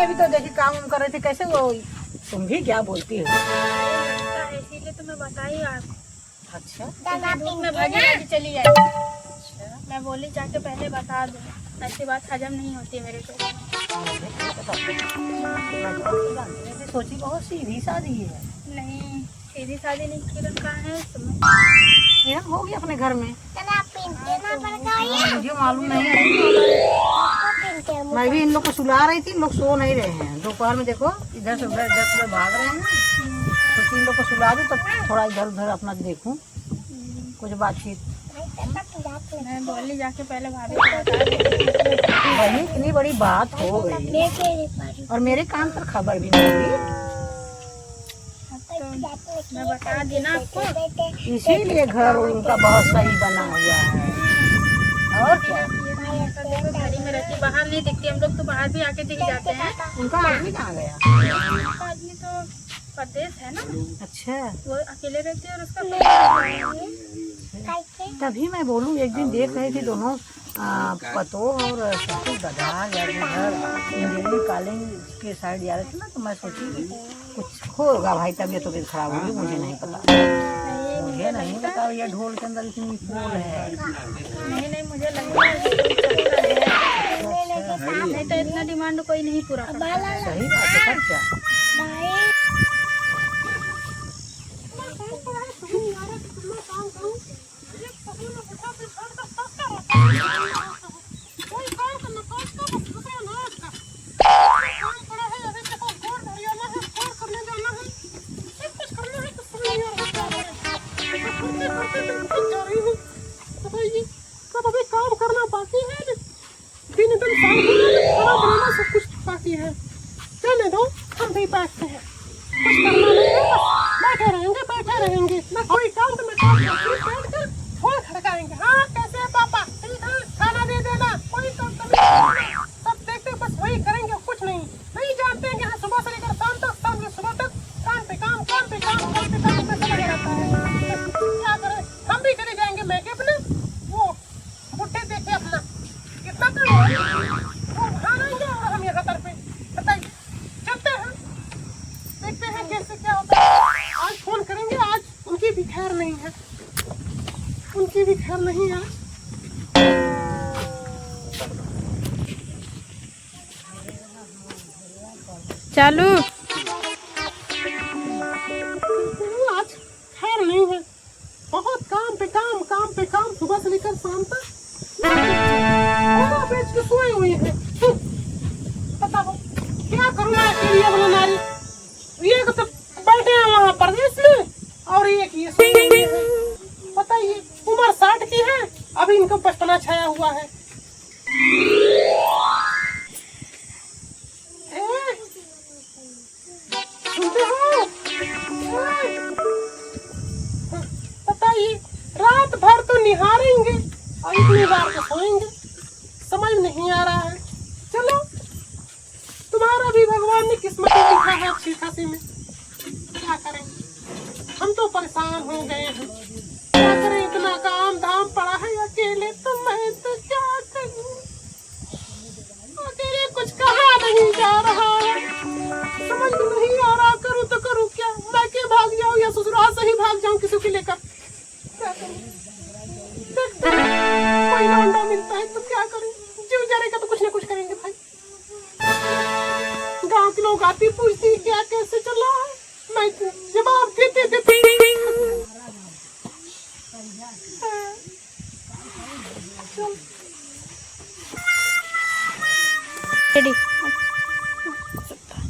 भी तो देखी काम उम कर रहे थे, कैसे वो तुम भी क्या बोलती हो? इसीलिए तो मैं बताई आप। अच्छा धूप में भागी भागी चली जाए। मैं बोली जाके पहले बता दूं, ऐसी बात हजम नहीं होती मेरे को। मैं सोची बहुत सीधी सादी है। नहीं, सीधी शादी नहीं किरण का है तुम्हें। ये होगी अपने घर में, हाँ, मुझे मालूम नहीं है। मैं भी इन लोग को सुला रही थी, इन लोग सो नहीं रहे हैं। दोपहर में देखो इधर से उधर इधर से भाग रहे हैं। तो इन लोग को सुला दूं तब थोड़ा इधर उधर अपना देखूं कुछ बातचीत। मैं बोली जाके पहले भाभी को बता दूं। वही इतनी बड़ी बात हो गई और मेरे कान पर खबर भी नहीं दी। तो मैं बता दी ना आपको। इसीलिए घर उनका बहुत सही बना हुआ है। और क्या, घड़ी में रहती, बाहर नहीं दिखती। हम लोग तो बाहर भी आके दिख जाते हैं। उनका आदमी कहाँ गया? उसका आदमी तो परदेश है ना। अच्छा, वो अकेले रहते हैं और उसका तभी मैं बोलूँ एक दिन देख रही थी दोनों पतो और ससुर गधा या घर इंजीनियरिंग कॉलेज के साइड जा रहे थे ना, तो मैं सोची कुछ होगा भाई, तबीयत तो खराब होगी, मुझे नहीं पता। मुझे नहीं पता ये ढोल के अंदर इतनी फूल है। नहीं मुझे लगता है नहीं तो इतना डिमांड कोई नहीं पूरा करता। सही बात है, पर क्या काम करना बाकी है, दिन दिन खाना बनाना सब कुछ बाकी है। चलने दो, हम भी बैठते हैं, कुछ करना नहीं है, बस बैठे रहेंगे ना कोई काम। तो मैं काम बैठ कर फोन खड़काएंगे। हाँ कैसे है पापा, ठीक है, खाना दे देना, कोई काम नहीं, सब देखते बस वही करेंगे, कुछ नहीं जानते हैं कि हाँ सुबह से लेकर शाम तक, शाम से सुबह तक काम पे काम में लगा रहता है। क्या करें, हम भी चले जाएंगे मैके अपने, वो बुढ़े देखे अपना कितना काम है, वो वहाँ रहेंगे और हम यहाँ पर पे। बताइए, चलते हैं, देखते हैं कैसे क्या होता है। आज फोन करेंगे, आज उनकी भी खैर नहीं है, उनकी भी खैर नहीं है। चालू आज खैर नहीं है, बहुत काम पे काम सुबह से लेकर शाम तक बेच के सोए हुए हैं। बताओ क्या करूँ मैं अकेली अपना नारी। ये तो बैठे हैं वहाँ परदेश में और एक ये सोए हुए हैं। बताइए उम्र 60 की है, अभी इनको बचपना छाया हुआ है। सुनते हो? बताइए रात भर तो निहारेंगे और इतनी बार तो सोएंगे, समझ नहीं आ रहा है। चलो तुम्हारा भी भगवान ने किस्मत में लिखा है अच्छी खासी में, क्या करें, हम तो परेशान हो गए हैं। क्या करें, इतना काम धाम पड़ा है अकेले, तो मैं तो क्या करूं, अकेले कुछ कहा नहीं जा रहा है, समझ में नहीं आ रहा, करूं तो करूं क्या, मैं के भाग जाऊं या ससुराल से ही भाग जाऊं किसी को लेकर, क्या करूं। देखते हैं कोई लौंडा मिलता है तो क्या करूं, जीव जाने का तो कुछ ना कुछ करेंगे भाई। गांव के लोग आती पूछती क्या कैसे चला है, मैं जवाब देते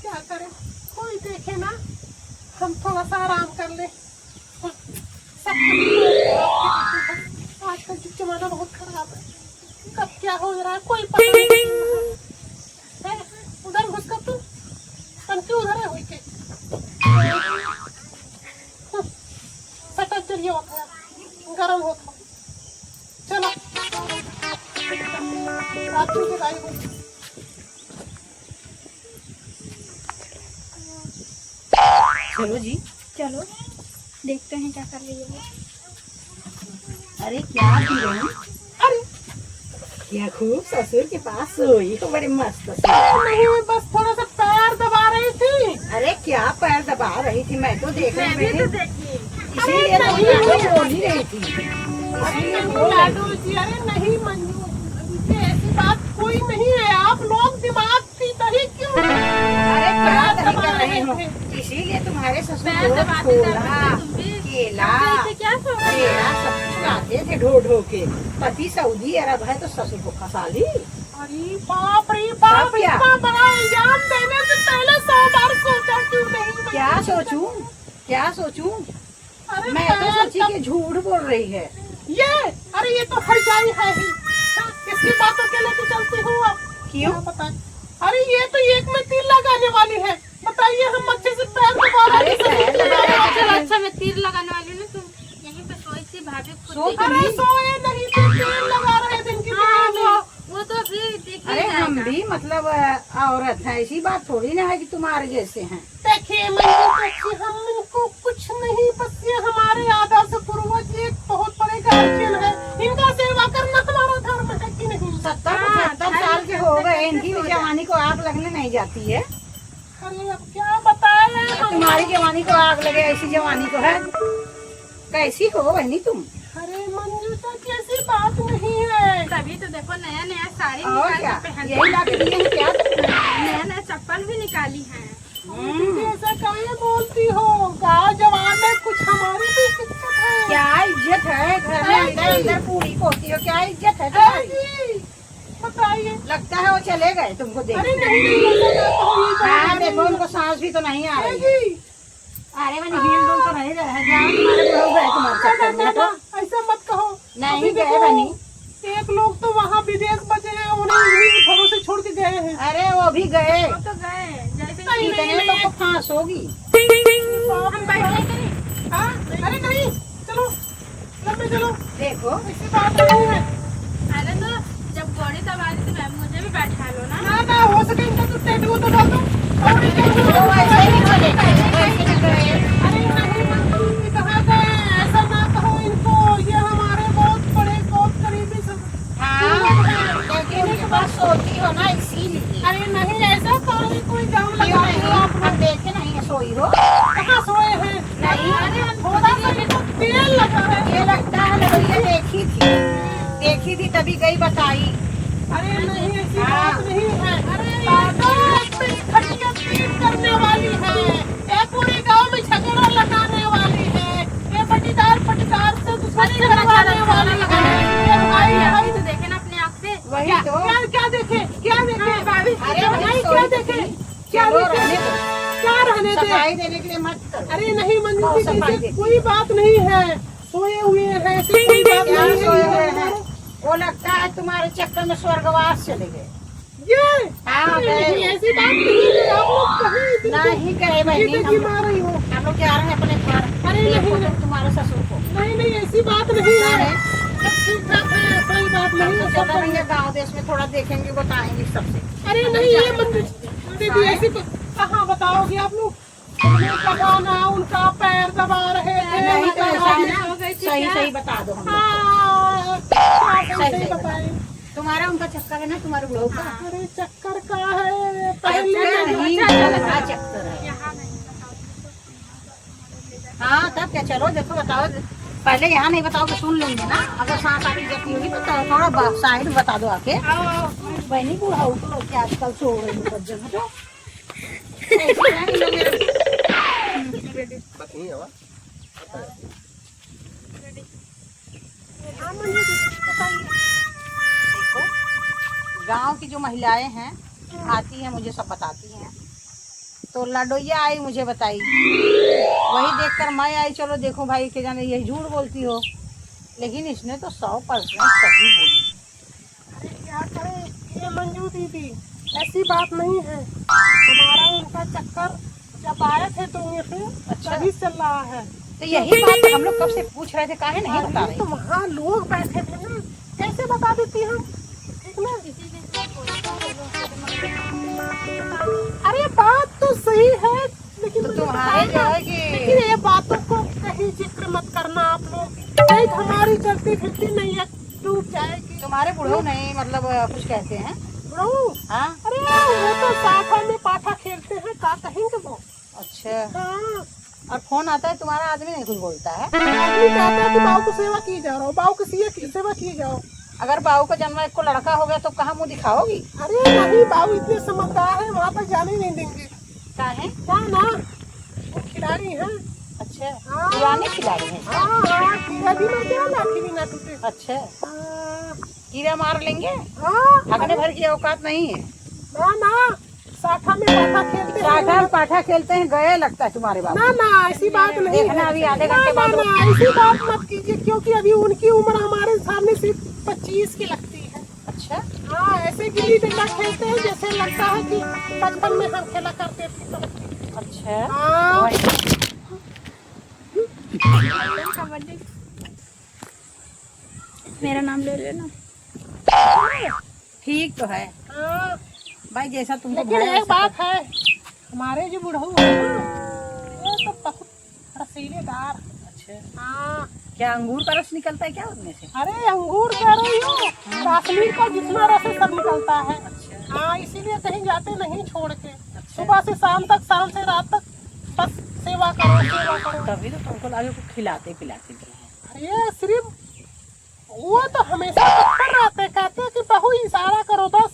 क्या करें, कोई देखे ना, हम थोड़ा सा आराम कर ले। आजकल की जमाना बहुत खराब है, कब क्या हो रहा है कोई पता नहीं। उधर घुस कर तू कंटी उधर है हुई के सटा चलिए होता है गरम होता। चलो रात्रि के गाड़ी को चलो जी, चलो देखते हैं क्या कर रही है वो। अरे क्या पी रही हो? अरे क्या खूब ससुर के पास सोई तो बड़े मस्त नहीं, बस थोड़ा सा पैर क्या पैर दबा रही थी, मैं तो देख रही मैं भी तो थी, देखिए। इसीलिए तो मैं बोल ही रही थी, इसीलिए बोल रही लाडो जी, अरे नहीं मंजू, ये ऐसी बात कोई नहीं है। आप लोग दिमाग की दही क्यों अरे क्या नहीं कर रहे हो, इसीलिए तुम्हारे ससुर पैर को दबाते छोला दबाते तुम भी केला ऐसे क्या सोच रहे हो? केला सब कुछ लाते थे ढो ढो के। पति सऊदी अरब है तो ससुर को फंसा ली। अरे बाप रे बाप, अब क्या? इतना बड़ा इल्जाम देने से पहले 100 बार सोचा क्यों नहीं? क्या सोचूं, क्या सोचूं, अरे मैं तो सोची कि झूठ बोल रही है। ये, अरे ये तो हरजाई है ही। हाँ, किसकी बातों के लेके चलती हूँ आप? क्यों? क्या पता। अरे ये तो एक में तीर लगाने वाली है। बताइए, हम अच्छे से पैर दबा रहे अरे पैर दबा रहे थे। चलो अच्छा मैं तीर लगाने वाली हूँ ना, तुम यहीं पे सोई थी, भाभी खुद सो देखी। अरे सोए नहीं थे, तेल लगा रहे थे इनकी हाँ, बीवी में। वो तो अभी देखी अरे हम जाएगा। भी मतलब औरत है, ऐसी बात थोड़ी ना है कि तुम्हारे जैसे हैं। देखिए मंजू देखिए, हम इनको कुछ नहीं, बस ये हमारे आदर्श पूर्वज एक बहुत बड़े गार्जियन है। इनका सेवा करना हमारा धर्म है कि नहीं? 70-75 साल के हो गए, इनकी भी जवानी को आग लगने नहीं जाती है। अरे अब क्या बताएं हम? तुम्हारी जवानी को आग लगे ऐसी जवानी को है, कैसी हो बहनी तुम? अरे मंजू चाची, ऐसी बात नहीं है। तभी तो देखो नया नया साड़ी और निकाल क्या, के पहन, यही ला के दिए हैं क्या तुमने? नया नया चप्पल भी निकाली है। दीदी ऐसा काहे बोलती हो? गाँव जवान में कुछ हमारी भी इज्जत है। क्या इज्जत है घर में, अंदर अंदर पूरी पोती हो, क्या इज्जत है है तुम्हारी? जी, बताइए। लगता है वो चले गए तुमको देख। अरे नहीं नहीं, ऐसा ना कहो, ये हाँ जवान देखो, है। उनको सांस भी तो नहीं आ है रही है। जी। अरे मैंने हिल डुल तो नहीं रहे हैं, जहाँ तुम्हारे लोग गए तुम्हारे चक्कर में तो ऐसा मत कहो। नहीं अभी गए देखो, बहनी। एक लोग तो वहाँ विदेश बचे हैं, उन्हें इन्हीं के भरोसे छोड़ के गए हैं। अरे वो भी गए, वो तो गए जैसे नहीं, इतने नहीं, लोग को फांस होगी। हम बैठे करें। हाँ? अरे नहीं, चलो लंबे चलो, देखो ऐसी बात नहीं है। पहले तो जब घोड़ी दबा दी तो मैम मुझे भी बैठा लो ना। ना ना, हो सके इनका तो टैटू दबा दो। और इनका वो ऐसे ही चले गए, ऐसे ही गए। अरे नहीं मंजू जी, कहाँ गए? ऐसा ना कहो इनको, ये हमारे बहुत बड़े बहुत करीबी सब। हाँ लेकिन एक बात सोती हो ना, इसीलिए। अरे नहीं, ऐसा कहीं कोई जाम क्यों लगा नहीं, दो आप। हम देखे नहीं है सोई हो। कहाँ सोए हैं? नहीं, अरे थोड़ा सा भी तो तेल लगा है। ये लगता है लड़कियाँ देखी थी तभी गई बताई। अरे नहीं, ऐसी बात नहीं है। अरे दादा, इतनी खटिया पीट करने वाली है, ये पूरे गांव में झगड़ा लगाने वाली है, ये पटीदार से दुश्मनी करवाने वाली है। ये भाई अभी तो देखे ना अपने आँख से। वही तो। क्या देखे, क्या देखे? अरे भाई सोई क्या तो देखे, थी। क्या चलो देखे? रहने दो, क्या रहने दे? सफाई देने के लिए मत करो। अरे नहीं मंजू और जी, सफाई ऐसी देखी। कोई बात नहीं है, सोए हुए हैं, ऐसी कोई बात क्या नहीं सोए हुए है। हैं? वो लगता है तुम्हारे चक्कर में स्वर्गवास चले गए। ये हाँ नहीं, गए, ऐसी बात नहीं है। आप लोग कहीं इतनी नहीं गए बहनी, देखी मार रही हो। हम लोग जा रहे हैं अपने घर। अरे देखो नहीं, तुम तुम्हारे ससुर को। नहीं नहीं, ऐसी बात नहीं है। है? सब ठीक ठाक है, कोई बात हम नहीं तो है, चल सब रहे बढ़िया। हैं गाँव देश में, थोड़ा देखेंगे बताएंगे सबसे। अरे नहीं, ये मंदिर दीदी ऐसी कहाँ बताओगे आप लोग? लगाना उनका पैर दबा रहे थे। नहीं तो ऐसा है हो ना, गई थी सही क्या? सही बता दो हम लोग को। हाँ, सही सही सही बताए। तुम्हारा उनका चक्कर है ना, तुम्हारे बुढ़ऊ का। अरे चक्कर का है, पहले चक्कर नहीं, चलता चक्कर है। यहाँ नहीं बताओ। हाँ तब क्या, चलो देखो बताओ, पहले यहाँ नहीं बताओ तो सुन लेंगे ना। अगर सांस आती जाती होगी तो थोड़ा साइड बता दो आके। बहनी बुढ़ाऊ तो लोग क्या आजकल सो रही है जगह तो ऐसे हैं ये लोग मेरे। देखो गांव की जो महिलाएं हैं आती हैं, मुझे सब बताती हैं। तो लडोइया आई मुझे बताई, वही देखकर मैं आई, चलो देखो भाई के जाने यही झूठ बोलती हो, लेकिन इसने तो 100% सही बोली। अरे क्या करें ये मंजू दीदी, ऐसी बात नहीं है। हमारा उनका चक्कर जब आए थे तो ये अच्छा। तभी चल रहा है। तो यही बात हम लोग कब से पूछ रहे थे, काहे नहीं बता अरे तो रहे? वहाँ लोग बैठे थे ना, कैसे बता देती हम? ठीक ना? अरे बात तो सही है, लेकिन तो मुझे तुम्हारे जो बताना, है कि लेकिन ये बातों को कहीं जिक्र मत करना आप लोग, नहीं तो हमारी चलती फिरती नहीं टूट जाएगी। तुम्हारे बुढ़ऊ नहीं मतलब कुछ कहते हैं? बुढ़ऊ, हाँ अरे वो तो साफा में पाठा खेलते हैं, का कहेंगे वो? अच्छा। अच्छा, हाँ, और फोन आता है तुम्हारा, आदमी नहीं कुछ बोलता है? आदमी कहता है कि बाबू को सेवा की जा रहा हो, बाबू की सेवा की जाओ। अगर बाबू को जन्म एक को लड़का हो गया तो कहाँ मुंह दिखाओगी? अरे नहीं, बाबू इतने समझदार है, वहाँ तक जाने नहीं देंगे। काहे? ना ना, वो खिलाड़ी है। अच्छा, हाँ। पुराने खिलाड़ी हैं। हाँ हाँ, कीड़ा भी ना जाए, लाठी भी ना टूटे। अच्छा, हाँ, कीड़ा मार लेंगे? हाँ, भागने भर की औकात नहीं है। ना ना, साठा में पाठा खेलते साठा हैं। में पाठा खेलते हैं, गए लगता है तुम्हारे बाबू। ना ना, ऐसी बात नहीं देखना है। अभी आधे ना घंटे ना बाद ना, ऐसी बात मत कीजिए, क्योंकि अभी उनकी उम्र हमारे सामने सिर्फ 25 की लगती है। अच्छा, हाँ, ऐसे गिल्ली डंडा खेलते हैं जैसे लगता है कि बचपन में हम खेला करते थे तो। अच्छा, हाँ, वही। मेरा नाम ले लेना। ठीक तो है हाँ, भाई, जैसा तुमको लेकिन भाया एक वैसा बात है, हमारे जो बुढ़ऊ है ना, ये तो बहुत रसीलेदार। अच्छा, हाँ, क्या अंगूर का रस निकलता है क्या उनमें से? अरे अंगूर कह रही हो, कश्मीर का जितना रस है सब निकलता है। अच्छा, हाँ, इसीलिए कहीं जाते नहीं छोड़ के, सुबह से शाम तक, शाम से रात तक बस सेवा करो, सेवा करो। तभी तो तुमको लगे को खिलाते पिलाते भी हैं। अरे सिर्फ वो तो हमेशा तत्पर रहते हैं, कहते हैं कि बहू इशारा करो बस,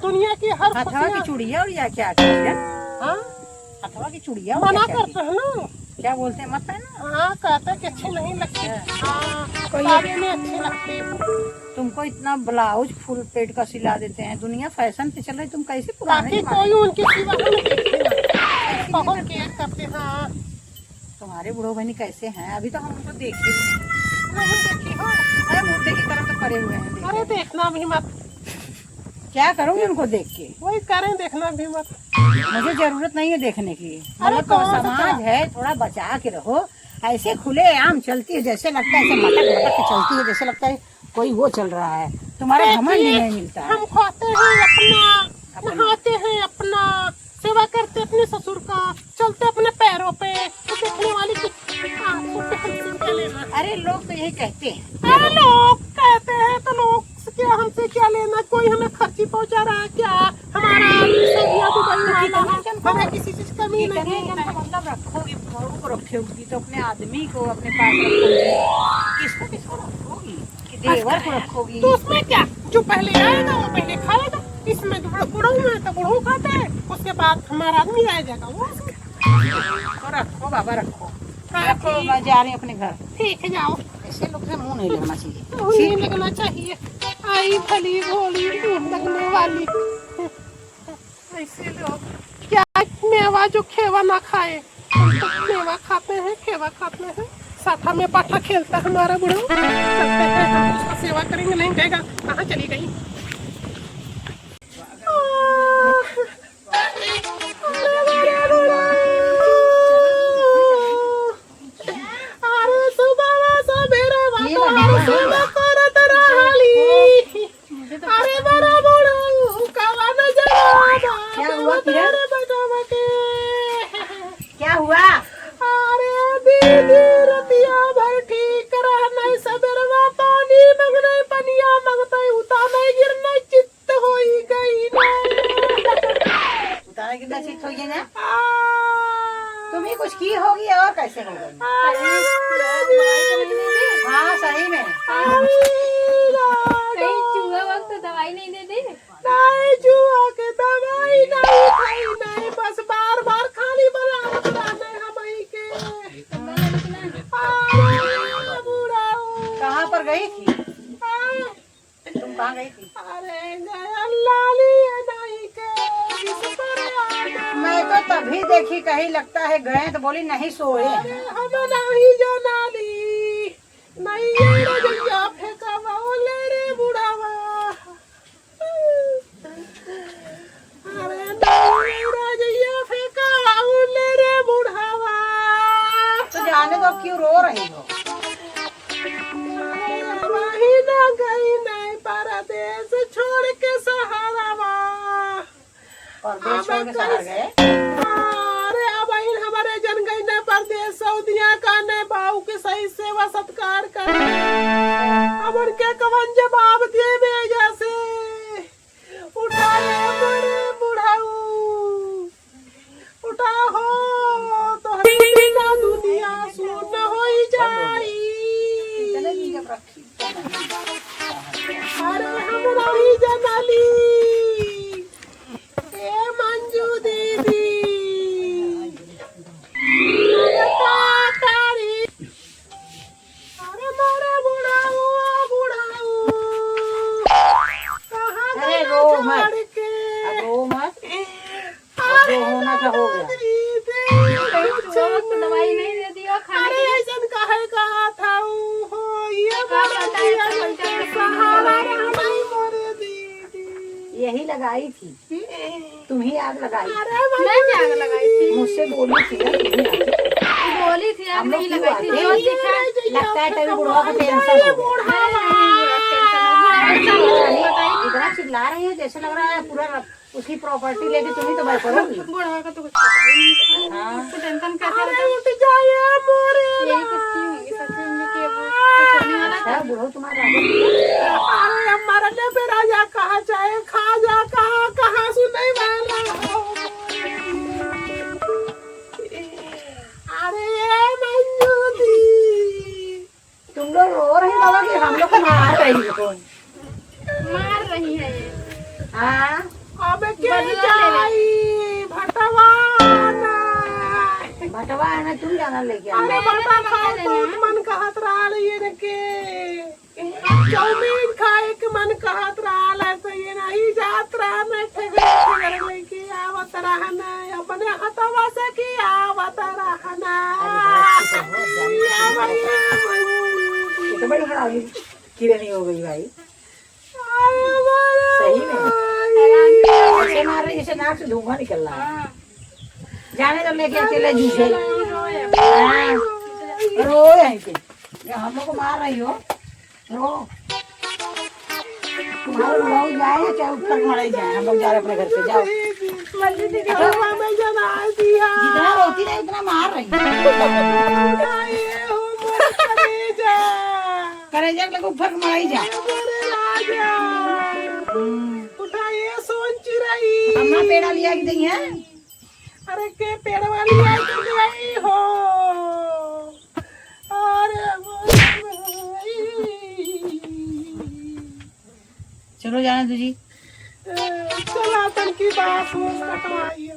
दुनिया की हर हथवा की खुशियाँ। चूड़िया और या क्या क्या? हाँ, हथवा की चूड़िया और मना क्या करते हैं ना। क्या बोलते हैं, मत पहना। हाँ, कहते हैं कि अच्छी नहीं लगती। अच्छा। हाँ, कोई- शादी में अच्छी लगती। तुमको इतना ब्लाउज फुल पेट का सिला देते हैं, दुनिया फैशन पे चल रही, तुम कैसे पुराने ताकि जमाने कोई उनकी सेवा हमें देखे ना। बहुत केयर करते हैं। हाँ, तुम्हारे बूढ़ो बहनी कैसे हैं? अभी तो हम उनको देखे भी नहीं देखी हो। नहीं, मुर्दे की तरह तो पड़े हुए हैं। अरे देखना भी मत, क्या करूँगी उनको देख के? वही करें, देखना भी मत। मुझे जरूरत नहीं है देखने की। मतलब तो कौन सा समाज है, थोड़ा बचा के रहो। ऐसे खुले आम चलती है, जैसे लगता है ऐसे मटक मटक के चलती है, जैसे लगता है कोई वो चल रहा है। तुम्हारा घमंड ही नहीं मिलता है। हम खाते हैं अपना, नहाते हैं अपना, सेवा करते अपने ससुर का, चलते अपने पैरों पे, तो देखने वाली की आंखों पे हमसे क्या लेना। अरे लोग तो यही कहते हैं। अरे लोग कहते हैं तो लोग से क्या, हमसे क्या लेना? कोई हमें खर्ची पहुंचा रहा है क्या? हमारा आदमी सदिया दुबई वाला है, हमें किसी चीज कमी नहीं है। मतलब रखोगी, बहू को रखोगी तो अपने आदमी को अपने पास रखोगी, किसको किसको रखोगी? कि देवर को रखोगी? तो उसमें क्या, जो पहले आएगा वो पहले खाएगा। इसमें तो बुढ़ऊ में तो बुढ़ऊ खाता है, उसके बाद हमारा आदमी आ जाएगा वो। तो रखो बाबा, रखो हाँ, रखो। मैं जा रही हूँ अपने घर। ठीक है, जाओ। ऐसे लोग से मुंह नहीं लगना चाहिए। नहीं लगना चाहिए, आई भली भोली मुंह लगने वाली। ऐसे लोग क्या, मेवा जो खेवा ना खाए, हम तो मेवा खाते हैं, खेवा खाते हैं। साथा में पाठा खेलता है हमारा बुढ़ऊ, चलते हैं हम उसका सेवा करेंगे। नहीं कहेगा कहाँ चली गई। अरे सुबह सवेरे सेवा करत रहली। अरे बड़ा बुढ़ऊ कवा न जावा, क्या हुआ किरण? बजावा के। क्या हुआ? अरे दीदी रतिया भर ठीक रह नहीं, सबेरवा पानी मंगने पनिया मंगते उता नहीं गिरने चित्त होई गई उतारा कितना चित हो गया ना? तुम ही कुछ की होगी और कैसे हो गई? हाँ सही में। कहीं चूहा वक्त तो दवाई नहीं दे दी? नहीं जुआ के दवाई नहीं खाई नहीं, बस बार बार खाली बनावत रहने हमई के। अरे बुढ़ऊ कहाँ पर गई थी तुम? कहाँ गई थी? अरे गया लाली नहीं के इस पर आना। मैं तो तभी देखी, कहीं लगता है गए तो बोली नहीं सोए। अरे हम नहीं जनाली, नहीं ये रजैया फेंका बोले रे बुढ़ावा। अरे नहीं रजैया फेंका बोले रे बुढ़ावा। तो जाने दो, क्यों रो रही हो? वही ना गई नहीं, परदेश छोड़ के सहारावा। परदेश छोड़ के शहर गए? अरे अब हमारे जन गई न परदेश, सऊदिया का न बाऊ के सही सेवा सत्कार करे। अब उनके कवन जवाब दिए भेजा से उठाए बड़े बुढ़ाऊ, उठा हो अरे हमरा ही जनाली ए मंजू दीदी अरे काकारी अरे मोरे बुढ़ाऊ कहाँ अरे गया रो मत। छोड़ के अब रो मत, अरे जो होना था हो गया। दीदी तो दवाई नहीं दे दिया खाने अरे ऐसन काहे कहा था हो ये सहारा नहीं मोरे दीदी यही लगाई थी, तुम ही आग लगाई। अरे मैं क्या आग लगाई थी? मुझसे बोली थी ना, तुम ही आग। बोली थी आप हम लोग नहीं क्यों लगाई थी। आते? जो दिखा लगता है तभी बुढ़वा को टेंशन हो गया। इतना चिल्ला रही है जैसे लग रहा है पूरा उसकी प्रॉपर्टी लेके तुम ही तो भर करोगी। बुढ़ा का तो कुछ पता ही नहीं था। हाँ। तो टेंशन कैसे अरे रहता? उठ जाए मोरे यही कुछ की होंगी सच में कि अब कुछ होने वाला था। अच्छा बुढ़ो तुम्हारा राजा अरे हमारा ने पे राजा कहा चाहे खा जा कहाँ सुने वाला हो। अरे ये मंजू दी तुम लोग रो रहे बाबा कि हम लोग को मार रही है कौन? मार रही है ये। हाँ अब के जाई भटवाना बटवा है ना, तुम जाना लेके अरे आना। बटा खाओ तो मन कहत रहल ये न के चाउमीन खाए के मन कहत रहल है तो ये नहीं जात रहा मैं ठेगर लेके आवत रहना अपने हथवा से की आवत रहना ये तो बड़ी खराब किरनी हो गई भाई, सही में ऐसे मार रही जैसे नाक से धुआं निकल रहा है। हाँ। जाने तो लेके अकेले जूझे रो यहीं पे, ये हम लोग को मार रही हो रो। तुम्हारे लोग जाए चाहे ऊपर मरे जाए, हम लोग जा रहे अपने घर पे। जाओ, जितना रोती नहीं उतना मार रही करे जा लोग ऊपर मराई जा। उठाइए सोन चिराई अम्मा पेड़ा लिया कि नहीं है? अरे के पेड़ वाली आई हो अरे चलो जाने तुझी। चला तन की बात हो कटवाइए